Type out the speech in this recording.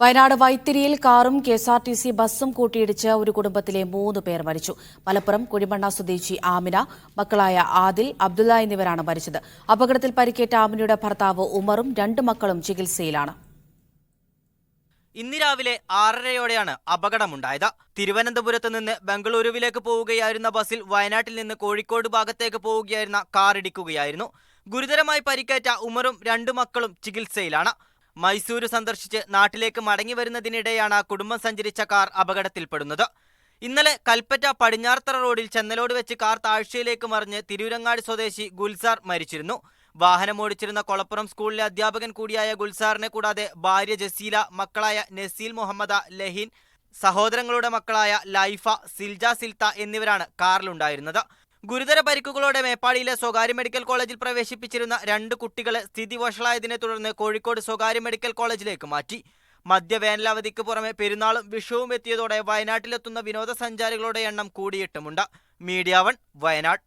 വയനാട് വൈത്തിരിയിൽ കാറും കെഎസ്ആർടിസി ബസും കൂട്ടിയിടിച്ച് ഒരു കുടുംബത്തിലെ 3 പേർ മരിച്ചു. മലപ്പുറം കുഴിമണ്ണ സ്വദേശി ആമിന, മക്കളായ ആദിൽ, അബ്ദുള്ള എന്നിവരാണ് മരിച്ചത്. അപകടത്തിൽ പരിക്കേറ്റ ആമിനയുടെ ഭർത്താവ് ഉമറും 2 മക്കളും ചികിത്സയിലാണ്. ഇന്ന് രാവിലെ 6:30യോടെയാണ് അപകടമുണ്ടായത്. തിരുവനന്തപുരത്ത് നിന്ന് ബംഗളൂരുവിലേക്ക് പോവുകയായിരുന്ന ബസിൽ വയനാട്ടിൽ നിന്ന് കോഴിക്കോട് ഭാഗത്തേക്ക് പോവുകയായിരുന്ന കാർ ഇടിക്കുകയായിരുന്നു. ഗുരുതരമായി പരിക്കേറ്റ ഉമറും 2 മക്കളും ചികിത്സയിലാണ്. മൈസൂരു സന്ദർശിച്ച് നാട്ടിലേക്ക് മടങ്ങി വരുന്നതിനിടെയാണ് കുടുംബം സഞ്ചരിച്ച കാർ അപകടത്തിൽപ്പെടുന്നത്. ഇന്നലെ കൽപ്പറ്റ പടിഞ്ഞാറത്തറ റോഡിൽ ചെന്നലോട് വെച്ച് കാർ താഴ്ചയിലേക്ക് മറിഞ്ഞ് തിരൂരങ്ങാടി സ്വദേശി ഗുൽസാർ മരിച്ചിരുന്നു. വാഹനമോടിച്ചിരുന്ന കൊളപ്പുറം സ്കൂളിലെ അധ്യാപകൻ കൂടിയായ ഗുൽസാറിനെ കൂടാതെ ഭാര്യ ജസീല, മക്കളായ നസീൽ മുഹമ്മദ, ലഹീൻ, സഹോദരങ്ങളുടെ മക്കളായ ലൈഫ, സിൽജ, സിൽത്ത എന്നിവരാണ് കാറിലുണ്ടായിരുന്നത്. ഗുരുതര പരിക്കുകളോടെ മേപ്പാടിയിലെ സ്വകാര്യ മെഡിക്കൽ കോളേജിൽ പ്രവേശിപ്പിച്ചിരുന്ന 2 കുട്ടികളെ സ്ഥിതി വഷളായതിനെ തുടർന്ന് കോഴിക്കോട് സ്വകാര്യ മെഡിക്കൽ കോളേജിലേക്ക് മാറ്റി. മധ്യവേനലവധിക്ക് പുറമെ പെരുന്നാളും വിഷുവും എത്തിയതോടെ വയനാട്ടിലെത്തുന്ന വിനോദസഞ്ചാരികളുടെ എണ്ണം കൂടിയിട്ടുമുണ്ട്. മീഡിയ 1 വയനാട്.